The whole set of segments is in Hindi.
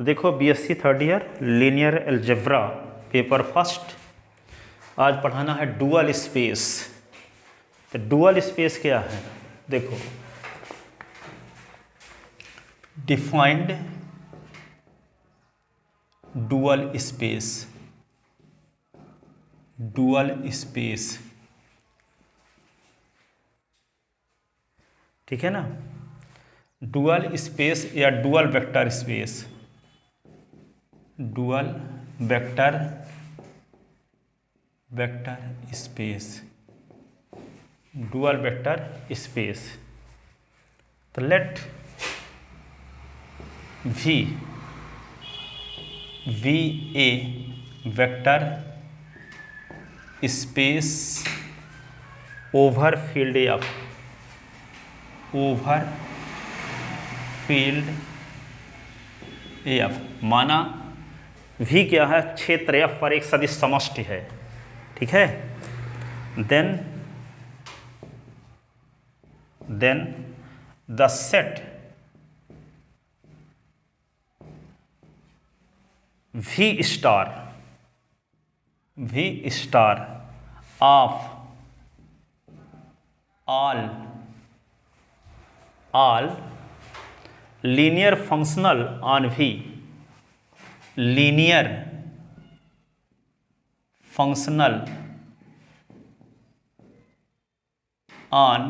तो देखो BSc third year linear algebra paper first, आज पढ़ाना है डुअल स्पेस। तो डुअल स्पेस क्या है, देखो defined dual space, dual space, ठीक है ना। डुअल स्पेस या dual vector space, dual vector space, dual vector space. तो let V a vector space over field F, over field F। माना V क्या है, क्षेत्र F पर एक सदिश समष्टि है, ठीक है। Then the set V star of all linear functional on V, linear functional on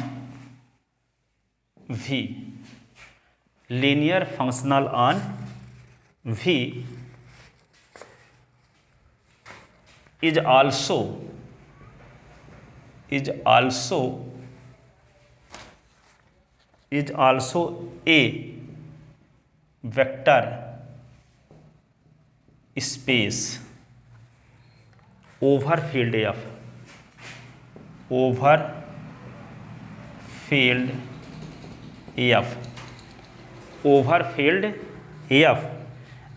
V, linear functional on V is also a vector space over field F, over field F, over field F।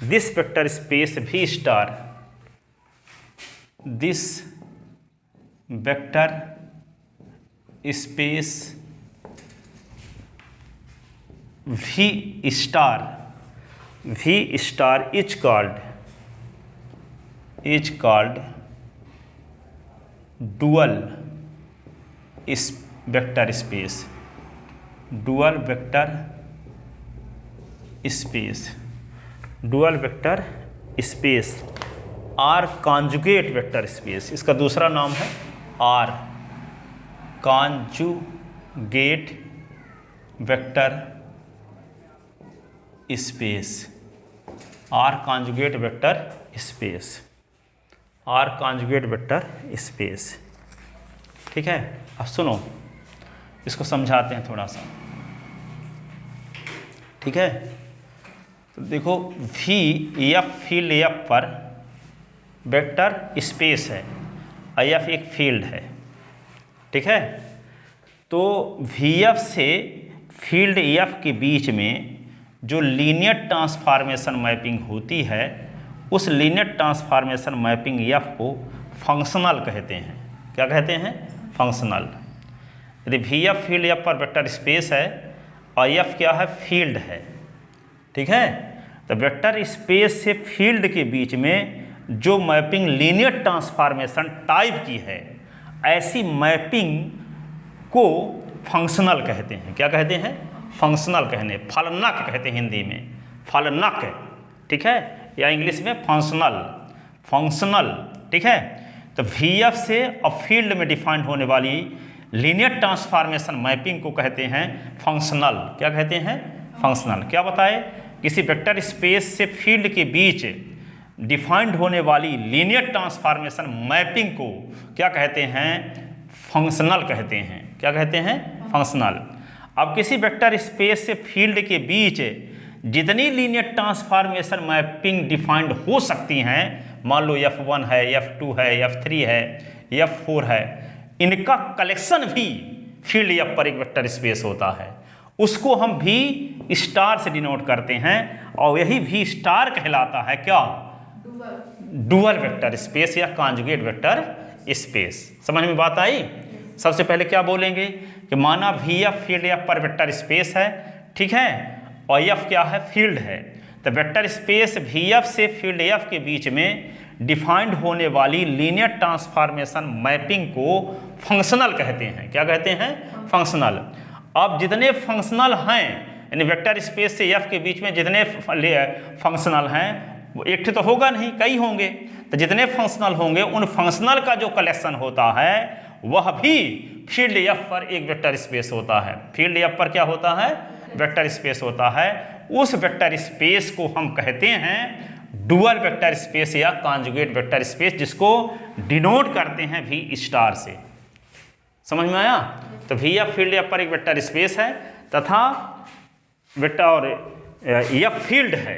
this vector space V star, this vector space V star is called dual vector space, dual vector space, dual vector space R conjugate vector space। इसका दूसरा नाम है R conjugate vector space, R conjugate vector space, R conjugate vector space, ठीक है। अब सुनो, इसको समझाते हैं थोड़ा सा, ठीक है। तो देखो V F फील्ड F पर वेक्टर स्पेस है, F एक फील्ड है, ठीक है। तो VF से फील्ड F के बीच में जो लीनियर ट्रांसफॉर्मेशन मैपिंग होती है, उस लीनियर ट्रांसफॉर्मेशन मैपिंग F को फंक्शनल कहते हैं। क्या कहते हैं? फंक्शनल। यदि VF फील्ड F पर वेक्टर स्पेस है और F क्या है, फील्ड है, ठीक है। तो वेक्टर स्पेस से फील्ड के बीच में जो मैपिंग लीनियर ट्रांसफॉर्मेशन टाइप की है, ऐसी मैपिंग को फंक्शनल कहते हैं। क्या कहते हैं? फंक्शनल कहने, फलनक कहते हैं हिंदी में, फलनक, ठीक है, या इंग्लिश में फंक्शनल, ठीक है। तो VF से अब फील्ड में डिफाइंड होने वाली लीनियर ट्रांसफॉर्मेशन मैपिंग को कहते हैं फंक्शनल। क्या कहते हैं? फंक्शनल। क्या बताए? किसी वेक्टर स्पेस से फील्ड के बीच डिफाइंड होने वाली लीनियर ट्रांसफॉर्मेशन मैपिंग को क्या कहते हैं? फंक्शनल कहते हैं। क्या कहते हैं? फंक्शनल। अब किसी वेक्टर स्पेस से फील्ड के बीच जितनी लीनियर ट्रांसफॉर्मेशन मैपिंग डिफाइंड हो सकती हैं, मान लो F1 है, F2 है, F3 है, F4 है, इनका कलेक्शन भी फील्ड F पर एक वेक्टर स्पेस होता है। उसको हम V स्टार से डिनोट करते हैं और यही V स्टार कहलाता है क्या? डुअल वेक्टर स्पेस या कॉन्जुगेट वेक्टर स्पेस। समझ में बात आई? सबसे पहले क्या बोलेंगे कि माना VF फील्ड F पर वेक्टर स्पेस है, ठीक है, और F क्या है? फील्ड है। तो वेक्टर स्पेस VF से फील्ड F के बीच में डिफाइंड होने वाली लीनियर ट्रांसफॉर्मेशन मैपिंग को फंक्शनल कहते हैं। क्या कहते हैं? फंक्शनल। अब जितने फंक्शनल हैं, यानी वेक्टर स्पेस से F के बीच में जितने फंक्शनल हैं, वो एक तो होगा नहीं, कई होंगे। तो जितने फंक्शनल होंगे उन फंक्शनल का जो कलेक्शन होता है वह भी फील्ड F पर एक वेक्टर स्पेस होता है। फील्ड F पर क्या होता है? वेक्टर स्पेस होता है। उस वेक्टर स्पेस को हम कहते हैं डुअल वेक्टर स्पेस या कॉन्जुगेट वेक्टर स्पेस, जिसको डिनोट करते हैं V स्टार से। समझ में आया? तो VF फील्ड F पर एक वेक्टर स्पेस है तथा वेक्टर F फील्ड है।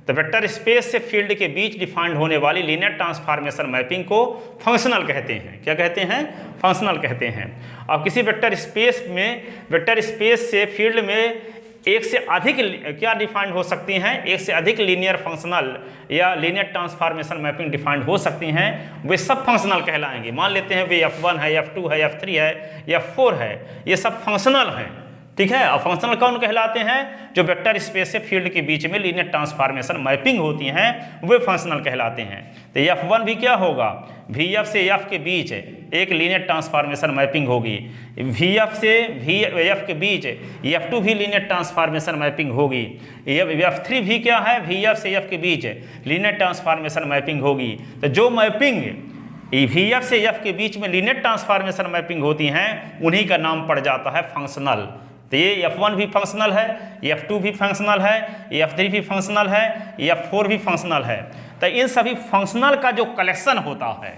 तो वेक्टर स्पेस से फील्ड के बीच डिफाइंड होने वाली लीनियर ट्रांसफॉर्मेशन मैपिंग को फंक्शनल कहते हैं। क्या कहते हैं? फंक्शनल कहते हैं। अब किसी वेक्टर स्पेस में, वेक्टर स्पेस से फील्ड में एक से अधिक क्या डिफाइंड हो सकती हैं? एक से अधिक लीनियर फंक्शनल या लीनियर ट्रांसफॉर्मेशन मैपिंग डिफाइंड हो सकती हैं। वे सब फंक्शनल कहलाएंगे। मान लेते हैं वे F1 है, F2 है, F3 है, F4 है, ये सब फंक्शनल हैं। ठीक है। और फंक्शनल कौन कहलाते हैं? जो वेक्टर स्पेस से फील्ड के बीच में लीनियर ट्रांसफॉर्मेशन मैपिंग होती हैं, वे फंक्शनल कहलाते हैं। तो F1 भी क्या होगा? VF से F के बीच एक लीनियर ट्रांसफॉर्मेशन मैपिंग होगी। VF से VF के बीच F2 भी लीनियर ट्रांसफॉर्मेशन मैपिंग होगी। F3 भी क्या है? VF से F के बीच लीनियर ट्रांसफॉर्मेशन मैपिंग होगी। तो जो मैपिंग VF से F के बीच में लीनियर ट्रांसफॉर्मेशन मैपिंग होती हैं, उन्हीं का नाम पड़ जाता है फंक्शनल। तो ये F1 भी फंक्शनल है, F2 भी फंक्शनल है, F3 भी फंक्शनल है, F4 भी फंक्शनल है। तो इन सभी फंक्शनल का जो कलेक्शन होता है,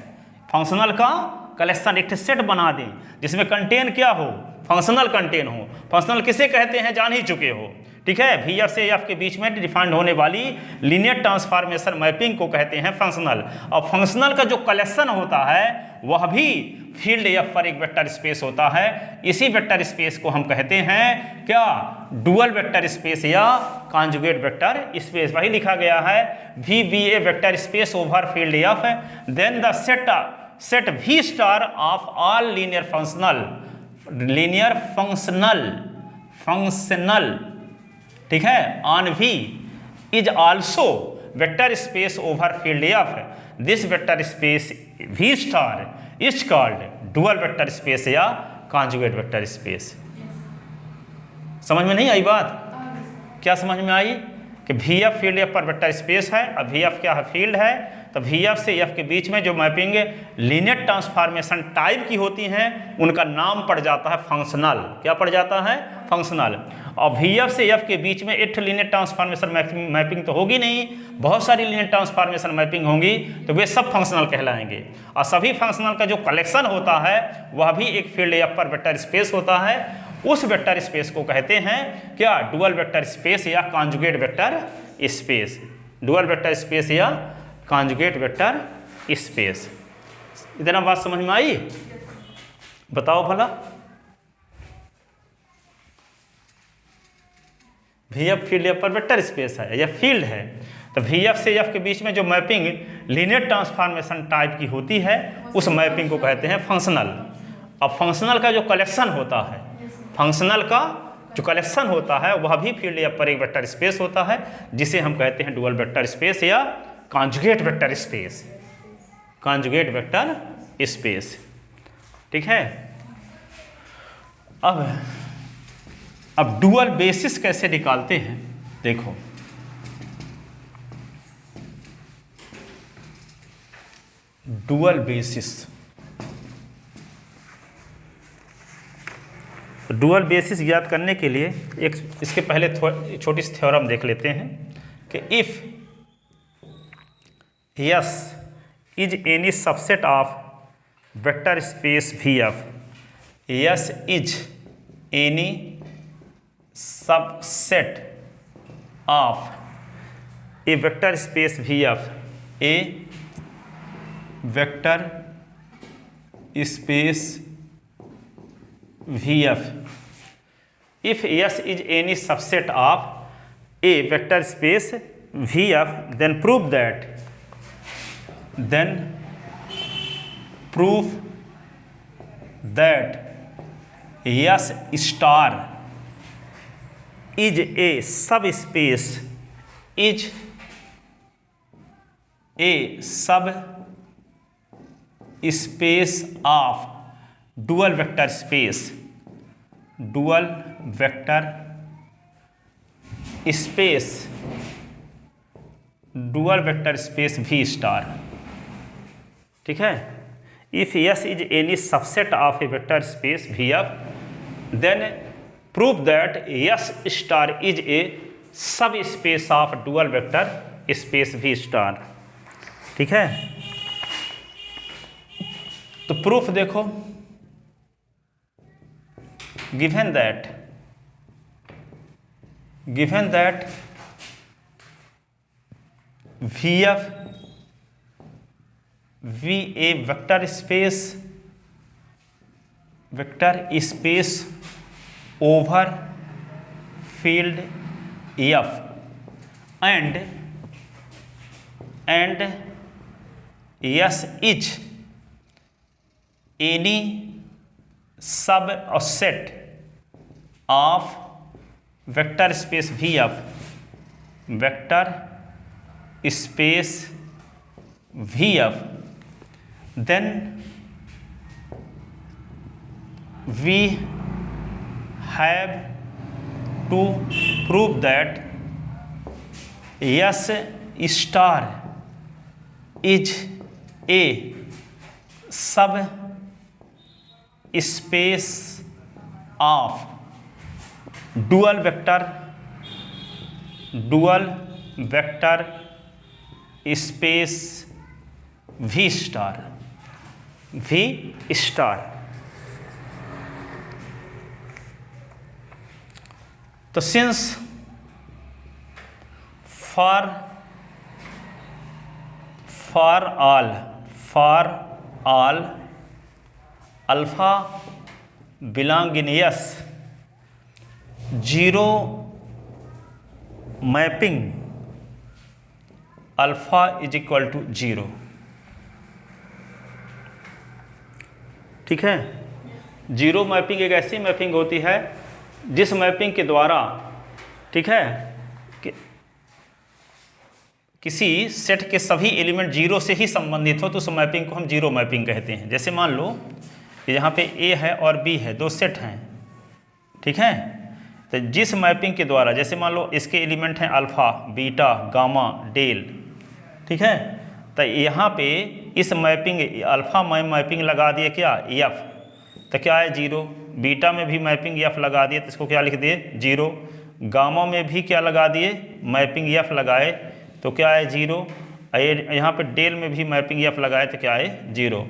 फंक्शनल का कलेक्शन एक सेट बना दें जिसमें कंटेन क्या हो? फंक्शनल कंटेन हो। फंक्शनल किसे कहते हैं जान ही चुके हो। ठीक है। VF से F के बीच में डिफाइंड होने वाली लीनियर ट्रांसफॉर्मेशन मैपिंग को कहते हैं फंक्शनल। और फंक्शनल का जो कलेक्शन होता है वह भी फील्ड F पर एक वेक्टर स्पेस होता है। इसी वेक्टर स्पेस को हम कहते हैं क्या? डुअल वेक्टर स्पेस या कॉन्जुगेट वेक्टर स्पेस। वही लिखा गया है VBA vector space over field F, then the set V star of all linear functional ठीक है on V is also vector space over field F। This vector space V star is called dual vector space या कॉन्जुगेट वेक्टर स्पेस। समझ में नहीं आई बात? क्या समझ में आई? कि VF फील्ड F पर वेक्टर स्पेस है और VF क्या है? फील्ड है। तो VF से F के बीच में जो मैपिंग लीनियर ट्रांसफॉर्मेशन टाइप की होती हैं, उनका नाम पड़ जाता है फंक्शनल। क्या पड़ जाता है? फंक्शनल। और VF से F के बीच में एक लीनियर ट्रांसफॉर्मेशन मैपिंग तो होगी नहीं, बहुत सारी लीनियर ट्रांसफॉर्मेशन मैपिंग होंगी, तो वे सब फंक्शनल कहलाएंगे। और सभी फंक्शनल का जो कलेक्शन होता है वह भी एक फील्ड F पर वेक्टर स्पेस होता है। उस वेक्टर स्पेस को कहते हैं क्या? डुअल वेक्टर स्पेस या conjugate vector space. Dual vector space या कॉन्जुगेट वेक्टर स्पेस। इतना बात समझ में आई? बताओ भला। VF फील्ड F पर वेक्टर स्पेस है या फील्ड है। तो VF से F के बीच में जो मैपिंग लीनियर ट्रांसफॉर्मेशन टाइप की होती है, उस मैपिंग को कहते हैं फंक्शनल। अब फंक्शनल का जो कलेक्शन होता है, फंक्शनल का जो कलेक्शन होता है वह भी फील्ड F पर एक वेक्टर स्पेस होता है, जिसे हम कहते हैं डुअल वेक्टर स्पेस या conjugate vector space. Conjugate vector space. ठीक है। अब डुअल बेसिस कैसे निकालते हैं? देखो, डुअल बेसिस। डुअल बेसिस ज्ञात करने के लिए एक इसके पहले छोटी सी थ्योरम देख लेते हैं कि if S is any subset of vector space VF, S is any subset of a vector space VF, A vector space VF, if S is any subset of a vector space VF, then prove that S star is a subspace is a subspace of dual vector space, dual vector space, dual vector space V star. ठीक है, if S is any subset of a vector space VF, then prove that S star is a subspace of dual vector space V star. ठीक है, तो प्रूफ देखो, given that VF V a vector space over field F and S is any subset of vector space VF, vector space VF, then we have to prove that S star is a subspace of dual vector space V star. तो since for all alpha belong in S, zero mapping alpha is equal to 0। ठीक है, जीरो मैपिंग एक ऐसी मैपिंग होती है जिस मैपिंग के द्वारा, ठीक है, किसी सेट के सभी एलिमेंट जीरो से ही संबंधित हो तो उस मैपिंग को हम जीरो मैपिंग कहते हैं। जैसे मान लो यहाँ पे A है और B है, दो सेट हैं। ठीक है, तो जिस मैपिंग के द्वारा, जैसे मान लो इसके एलिमेंट हैं अल्फ़ा, बीटा, गामा, डेल। ठीक है, तो यहाँ पे इस मैपिंग अल्फ़ा में मैपिंग लगा दिए क्या F, तो क्या है 0। बीटा में भी मैपिंग F लगा दिए तो इसको क्या लिख दिए 0। गामा में भी क्या लगा दिए मैपिंग F लगाए तो क्या है 0। यहाँ पे डेल में भी मैपिंग F लगाए तो क्या है 0।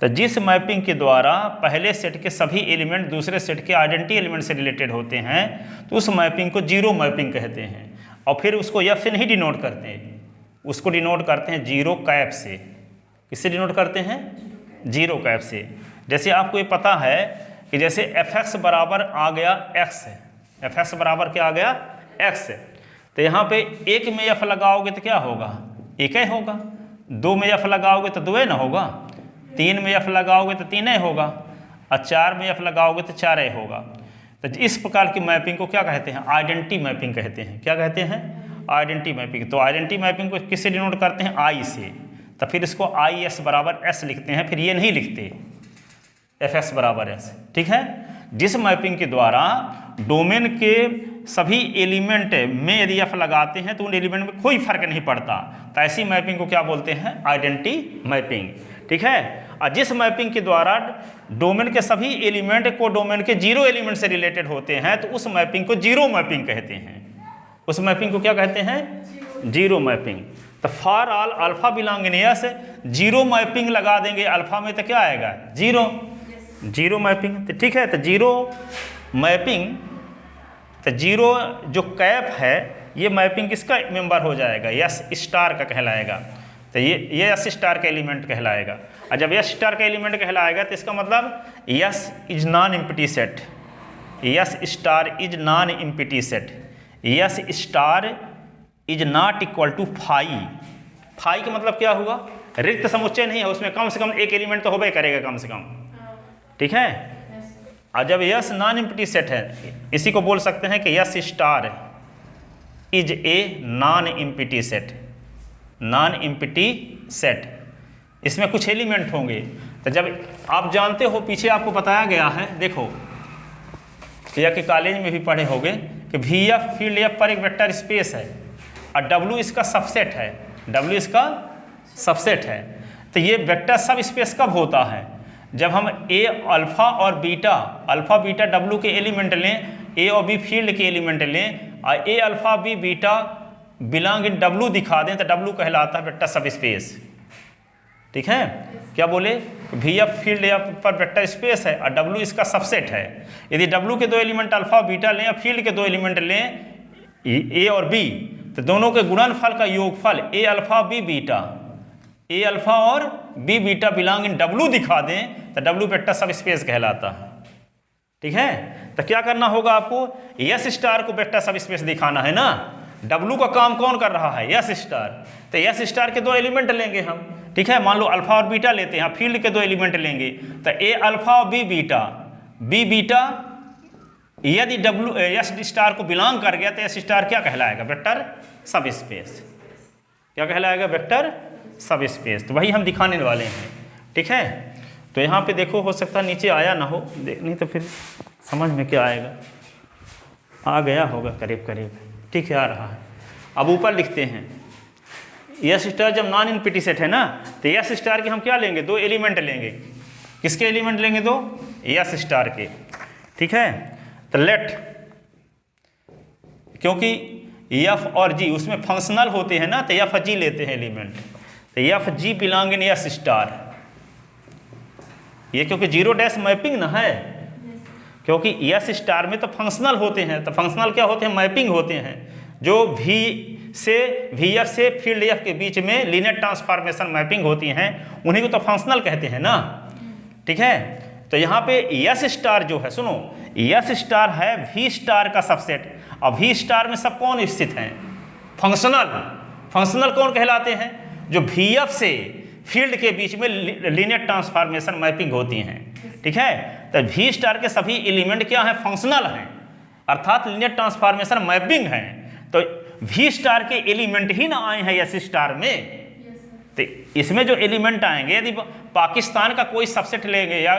तो जिस मैपिंग के द्वारा पहले सेट के सभी एलिमेंट दूसरे सेट के आइडेंटिटी एलिमेंट से रिलेटेड होते हैं तो उस मैपिंग को जीरो मैपिंग कहते हैं। और फिर उसको F से नहीं डिनोट करते, उसको डिनोट करते हैं जीरो कैप से। किससे डिनोट करते हैं? जीरो कैप से। जैसे आपको ये पता है कि जैसे fx बराबर आ गया x है, fx बराबर क्या आ गया x है, तो यहाँ पे एक में F लगाओगे तो क्या होगा एक ही होगा, दो में F लगाओगे तो दो ना होगा, तीन में F लगाओगे तो तीन ही होगा, और चार में F लगाओगे तो चार ही होगा। तो इस प्रकार की मैपिंग को क्या कहते हैं? आइडेंटिटी मैपिंग कहते हैं। क्या कहते हैं? Identity mapping. तो आइडेंटिटी मैपिंग को किससे डिनोट करते हैं? आई से। तो फिर इसको आई एस बराबर एस लिखते हैं, फिर ये नहीं लिखते एफ एस बराबर एस। ठीक है, जिस मैपिंग के द्वारा डोमेन के सभी एलिमेंट में यदि एफ लगाते हैं तो उन एलिमेंट में कोई फर्क नहीं पड़ता, तो ऐसी मैपिंग को क्या बोलते हैं? Identity mapping. ठीक है, और जिस मैपिंग के द्वारा डोमेन के सभी एलिमेंट को डोमेन के जीरो एलिमेंट से रिलेटेड होते हैं तो उस मैपिंग को जीरो मैपिंग कहते हैं। उस मैपिंग को क्या कहते हैं? Zero mapping. तो for all alpha belong in S, zero mapping लगा देंगे अल्फा में तो क्या आएगा? जीरो। Zero mapping. तो ठीक है, तो जीरो मैपिंग, तो जीरो जो कैप है ये मैपिंग किसका मेंबर हो जाएगा? यस स्टार का कहलाएगा। तो ये यस स्टार का एलिमेंट कहलाएगा। और जब यस स्टार का एलिमेंट कहलाएगा तो इसका मतलब S is non empty set, S star is non empty set, S star is not equal to phi. Phi का मतलब क्या हुआ? रिक्त समुच्चय नहीं है, उसमें कम से कम एक एलिमेंट तो होबे करेगा कम से कम। ठीक है, और जब यस नॉन एम्प्टी सेट है इसी को बोल सकते हैं कि yes star is a non empty set. Non empty set, इसमें कुछ एलिमेंट होंगे। तो जब आप जानते हो, पीछे आपको बताया गया है, देखो या कि कॉलेज में भी पढ़े होंगे कि वी एफ फील्ड एफ पर एक वेक्टर स्पेस है और डब्ल्यू इसका सबसेट है, डब्ल्यू इसका सबसेट है। तो ये वेक्टर सब स्पेस कब होता है? जब हम ए अल्फा और बीटा, अल्फा बीटा डब्ल्यू के एलिमेंट लें, ए और बी फील्ड के एलिमेंट लें और A alpha B beta belong in W दिखा दें, तो डब्ल्यू कहलाता है वेक्टर सब स्पेस। ठीक है, क्या बोले? वी एफ फील्ड एफ पर वेक्टर स्पेस है और डब्ल्यू इसका सबसेट है। यदि डब्ल्यू के दो एलिमेंट अल्फा बीटा लें या फील्ड के दो एलिमेंट लें ए और बी, तो दोनों के गुणनफल का योगफल a alpha B beta, a alpha और b beta belong in W दिखा दें, तो डब्ल्यू वेक्टर सब स्पेस कहलाता है। ठीक है, तो क्या करना होगा आपको? एस स्टार को वेक्टर सब स्पेस दिखाना है ना। डब्ल्यू का काम कौन कर रहा है? S star. तो एस स्टार के दो एलिमेंट लेंगे हम, ठीक है, मान लो अल्फा और बीटा लेते हैं, फील्ड के दो एलिमेंट लेंगे, तो ए अल्फा और बी बीटा, बी बीटा यदि डब्ल्यू एस स्टार को बिलोंग कर गया तो एस स्टार क्या कहलाएगा? वेक्टर सब स्पेस। क्या कहलाएगा? वेक्टर सब स्पेस। तो वही हम दिखाने वाले हैं। ठीक है, तो यहाँ पे देखो, हो सकता नीचे आया ना हो, नहीं तो फिर समझ में क्या आएगा। आ गया होगा करीब करीब। ठीक है, आ रहा है। अब ऊपर लिखते हैं एस स्टार जब नॉन एम्प्टी सेट है ना, तो एस स्टार के हम क्या लेंगे? दो एलिमेंट लेंगे। किसके एलिमेंट लेंगे? दो एस स्टार के। ठीक है, तो लेट, क्योंकि एफ और जी उसमें फंक्शनल होते हैं ना, तो एफ जी लेते हैं एलिमेंट, तो F G belong in S star. ये क्योंकि जीरो डैश मैपिंग ना है, क्योंकि एस स्टार में तो फंक्शनल होते हैं, तो फंक्शनल क्या होते हैं? मैपिंग होते हैं, जो वी से वी एफ से फील्ड एफ के बीच में लीनियर ट्रांसफॉर्मेशन मैपिंग होती हैं, उन्हीं को तो फंक्शनल कहते हैं ना। ठीक है, तो यहाँ पे एस स्टार जो है, सुनो, एस स्टार है वी स्टार का सबसेट, और वी स्टार में सब कौन स्थित हैं? फंक्शनल। फंक्शनल कौन कहलाते हैं? जो वी एफ से फील्ड के बीच में लीनियर ट्रांसफॉर्मेशन मैपिंग होती हैं। ठीक है, तो वी स्टार के सभी एलिमेंट क्या हैं? फंक्शनल हैं, अर्थात लीनियर ट्रांसफॉर्मेशन मैपिंग हैं। तो वी स्टार के एलिमेंट ही ना आए हैं एस स्टार में, तो इसमें जो एलिमेंट आएंगे, यदि पाकिस्तान का कोई सबसेट लेंगे या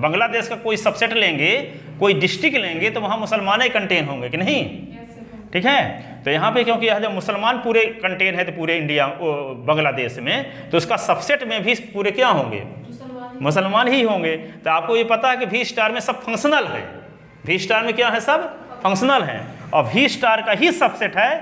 बांग्लादेश का कोई सबसेट लेंगे, कोई डिस्ट्रिक्ट लेंगे, तो वहाँ मुसलमान ही कंटेन होंगे कि नहीं? ठीक है, तो यहाँ पे क्योंकि जब मुसलमान पूरे कंटेन है तो पूरे इंडिया बांग्लादेश में, तो उसका सबसेट में भी पूरे क्या होंगे? मुसलमान ही होंगे। तो आपको ये पता है कि वी स्टार में सब फंक्शनल है, वी स्टार में क्या है? सब फंक्शनल है, और वी स्टार का ही सबसेट है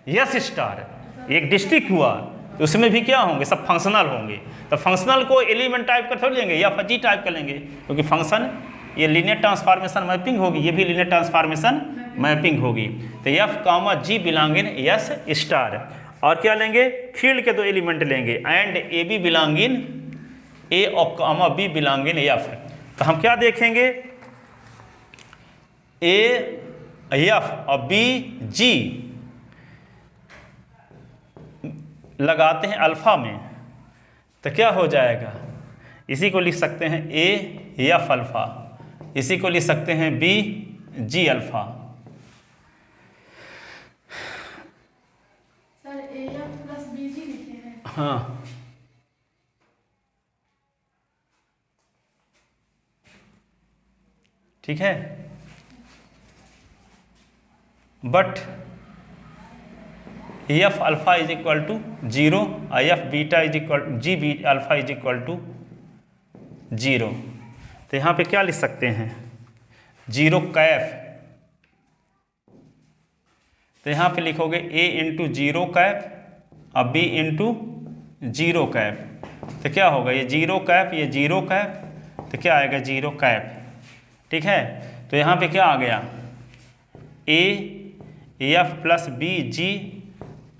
एस स्टार। एक डिस्ट्रिक्ट हुआ तो उसमें भी क्या होंगे? सब फंक्शनल होंगे। तो फंक्शनल को एलिमेंट टाइप कर थोड़ी लेंगे या फजी टाइप कर लेंगे, क्योंकि फंक्शन ये लीनियर ट्रांसफॉर्मेशन मैपिंग होगी, ये भी लीनियर ट्रांसफॉर्मेशन मैपिंग होगी। तो F comma G belong in S star. और क्या लेंगे? फील्ड के दो एलिमेंट लेंगे, and A B belong in A और comma B belong in F. तो हम क्या देखेंगे? ए एफ और बी जी लगाते हैं अल्फा में, तो क्या हो जाएगा? इसी को लिख सकते हैं ए एफ अल्फा, इसी को लिख सकते हैं B G alpha. Sir A F plus B G लिखे हैं। हाँ, ठीक है, but F alpha is equal to 0 और F beta is equal G B alpha is equal to 0। तो यहाँ पे क्या लिख सकते हैं? 0 कैफ। तो यहाँ पे लिखोगे a इंटू 0 कैफ और b इंटू 0 कैफ। तो क्या होगा? ये 0 कैफ, ये 0 कैफ, तो क्या आएगा? 0 कैफ। ठीक है, तो यहाँ पे क्या आ गया? a f plus B g,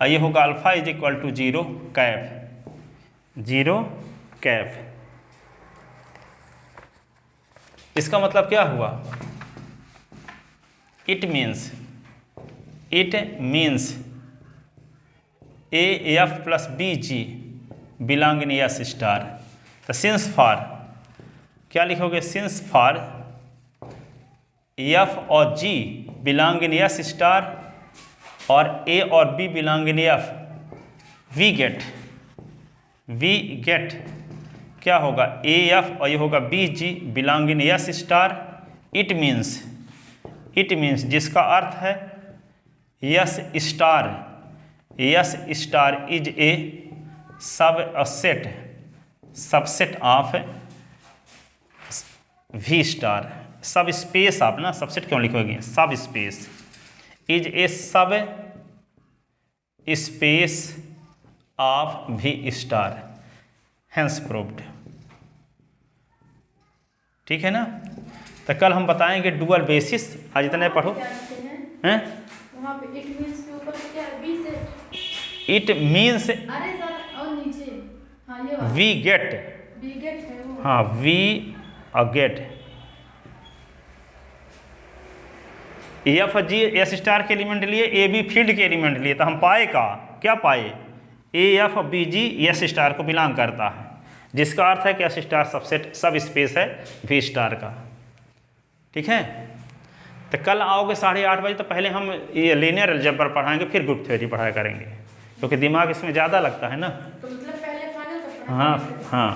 और ये होगा अल्फा इज इक्वल टू 0 कैफ, 0 कैफ। इसका मतलब क्या हुआ? It means a F plus B g belong in S star. तो सिंस फॉर क्या लिखोगे? सिंस फॉर एफ और g belong in S star, और ए और b belong in F, we get क्या होगा ए एफ और ये होगा b g belong in S star. It means जिसका अर्थ है S star is a subset of V star. Subspace आप ना सबसेट क्यों लिखोगे, सब space is a subspace of V star, hence proved. ठीक है ना। तो कल हम बताएंगे डुअल बेसिस। आज इतने पढ़ो हैं। वहाँ पे इट मींस के ऊपर क्या बी से इट मीन्स अरे सर और नीचे हाँ ये वाला वी गेट, बी गेट है वो हाँ we get. F g S star के एलिमेंट लिए, ए बी फील्ड के एलिमेंट लिए, तो हम पाए क्या पाए a f b g S star को बिलोंग करता है, जिसका अर्थ है कि एस स्टार सब स्पेस है वी स्टार का। ठीक है। तो कल आओगे 8:30 बजे, तो पहले हम ये लीनियर अलजेब्रा पढ़ाएंगे, फिर ग्रुप थ्योरी पढ़ाया करेंगे, क्योंकि दिमाग इसमें ज़्यादा लगता है ना। तो मतलब पहले फाइनल का हाँ हाँ